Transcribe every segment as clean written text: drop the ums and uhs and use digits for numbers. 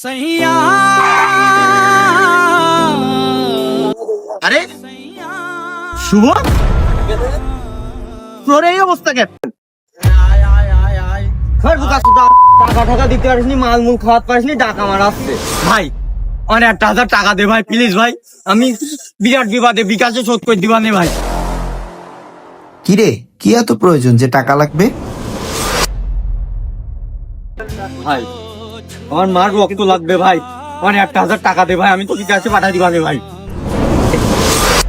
আরে শুভ, তোর এই অবস্থা কেন? টাকা টাকা দিতে পারিসনি, মাল মুল খাওয়াতে পারিসনি, টাকা মারাচ্ছে। ভাই আমার 1,000 টাকা দে ভাই, প্লিজ ভাই, আমি বিরাট বিবাদে, বিকাশে শোধ করে দিবানে ভাই। কিরে, কি এত প্রয়োজন যে টাকা লাগবে? ভাই আমার মার রক্ত লাগবে ভাই, আমার 1,000 টাকা দে ভাই, আমি তো বিকাশে পাঠাই দিবানে ভাই।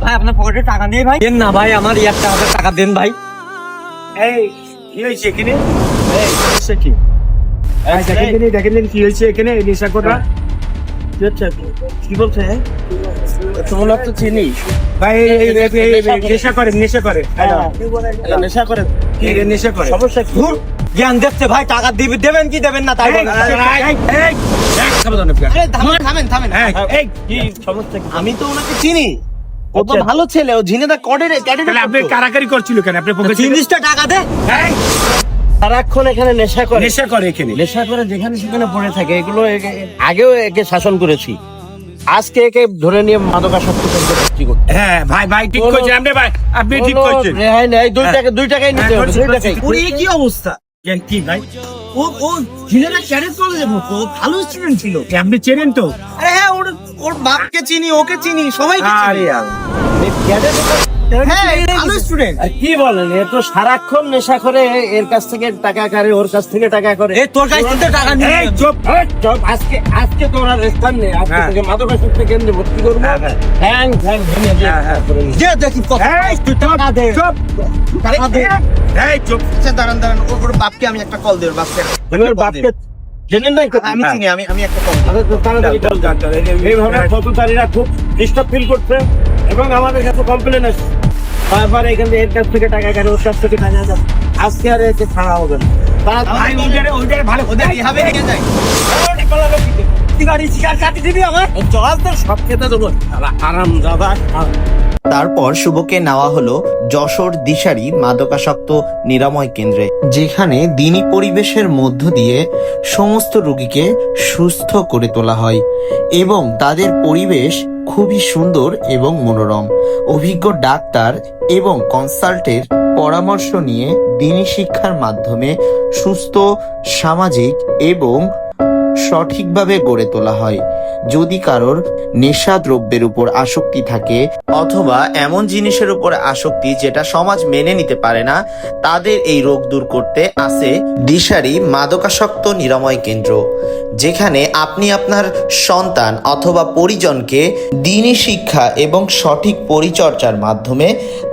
ভাই আপনার পকেটে টাকা নেই ভাই? দেন না ভাই, আমার 1,000 টাকা দেন ভাই। এই কি হয়েছে এখানে? এই সমস্যা কি? দেখেন কি হয়েছে এখানে? নেশা করা কি বলছে? তোমার তো চিনি ভাই, নেশা করে নেশা করে নেশা করে কি নেশা করে? সমস্যা কি? জ্ঞান দেখছে ভাই, টাকা দেবেন কি দেবেন না তাই বলেন। থামেন থামেন, এই কি সমস্যা কি? আমি তো ওনাকে চিনি, ও তো ভালো ছেলে, ও ঝিনেদা আপনি কারাকারি করছিল কেন? আপনি জিনিসটা টাকা দে। সারাক্ষণ এখানে নেশা করে, নেশা করে এখানে নেশা করে যেখানে সেখানে পড়ে থাকে। এগুলো আগেও একে শাসন করেছি, আজকে একে ধরে নিয়ে মাদকাসক্ত কেন্দ্রে ভর্তি করতে। হ্যাঁ ভাই, ভাই ঠিক করছেন আপনি ভাই, আপনি ঠিক করছেন। রেহাই নেই, 2 টাকাই নিতে হবে, 2 টাকাই। ওর এই কি অবস্থা? কি ভাই, ও ঝিনেদা ক্যাডেট কলেজে পড়তো, ও ভালো স্টুডেন্ট ছিল। আপনি চেনেন তো? আরে হ্যাঁ, ওর বাপকে চিনি, ওকে চিনি, সবাইকে চিনি। হ্যাঁ, ভালো স্টুডেন্ট। আর কি বলেন, এ তো সারাক্ষণ নেশা করে, এর কাছ থেকে টাকা করে, ওর কাছ থেকে টাকা করে। এই তোর কাছ থেকে টাকা নিয়ে এই চুপ। চুপ, আজকে তো ওরা স্থান নেই, আজকে থেকে মাদকাসক্ত কেন্দ্রে ভর্তি করবো। হ্যাং ভেঙে দিয়ে করে নিয়ে। যে দেখি কত এই তুই টাকা দে। চুপ। টাকা দে। এই চুপ। আচ্ছা, দাঁড়ান ওর বাপকে আমি একটা কল দেব, বাপকে ওর বাপকে জেনে নাই তো? আমি চিনি, আমি একটা কল দেব। আচ্ছা, তো তাড়াতাড়ি চল। এইভাবে ফটোতারীরা খুব ডিস্টার্ব ফিল করছে এবং আমাদের কাছে কমপ্লেন আসছে বারবার, এখান থেকে এর কাছ থেকে টাকা কাটে, ওর কাছ থেকে টাকা কাটে। আজকে আর এতে ছাড়া হবে না। ভাই ওইটারে ভালো ওদের রিহাবে নিয়ে যাই। সিগারি কাটি দিবি আমার? চল তো, সব খেতে দেবো, আরাম দাদা। তারপর শুভকে নেওয়া হলো যশোর দিশারি মাদকাসক্ত নিরাময় কেন্দ্রে, যেখানে দিনী পরিবেশের মধ্য দিয়ে সমস্ত রোগীকে সুস্থ করে তোলা হয় এবং তাদের পরিবেশ খুবই সুন্দর এবং মনোরম। অভিজ্ঞ ডাক্তার এবং কনসাল্টের পরামর্শ নিয়ে দিনী শিক্ষার মাধ্যমে সুস্থ, সামাজিক এবং সঠিকভাবে গড়ে তোলা হয়। যদি কারোর নেশা দ্রব্যের উপর আসক্তি থাকে অথবা এমন জিনিসের উপর আসক্তি যেটা সমাজ মেনে নিতে পারে না, তাদের এই রোগ দূর করতে আসে দিশারি মাদকাসক্ত নিরাময় কেন্দ্র, যেখানে আপনি আপনার সন্তান অথবা পরিজনকে দ্বীনি শিক্ষা এবং সঠিক পরিচর্যার মাধ্যমে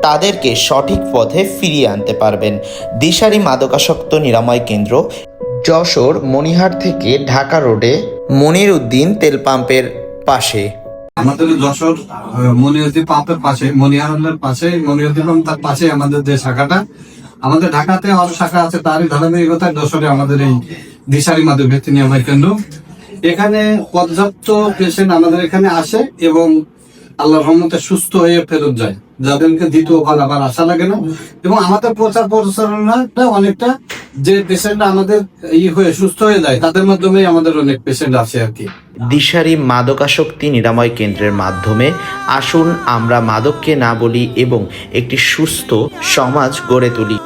তাদেরকে সঠিক পথে ফিরিয়ে আনতে পারবেন। দিশারি মাদকাসক্ত নিরাময় কেন্দ্র যশোর মনিহাট থেকে ঢাকা রোডে মনির উদ্দিন তেল পাম্পের পাশে। আমাদের যশোর মনিউদ্দিন পাম্পের পাশে, মনিহারের পাশে, মনিউদ্দিন পাম্প তার পাশে আমাদের যে শাখাটা, আমাদের ঢাকাতে আরো শাখা আছে, তারই ধারাবাহিকতায় যশোরে আমাদের এই দিশারি মাদক নিরাময় কেন্দ্র। এখানে পর্যাপ্ত পেশেন্ট আমাদের এখানে আসে এবং আল্লাহর রহমতে সুস্থ হয়ে ফেরত যায়, যাদেরকে দ্বিতীয়বার আবার আশা লাগে না। এবং আমাদের প্রচার প্রচারণাটা অনেকটা, যে পেশেন্ট আমাদের হয়ে সুস্থ হয়ে যায় তাদের মাধ্যমে আমাদের অনেক পেশেন্ট আসে আর কি। দিশারি মাদকাসক্তি নিরাময় কেন্দ্রের মাধ্যমে আসুন আমরা মাদককে না বলি এবং একটি সুস্থ সমাজ গড়ে তুলি।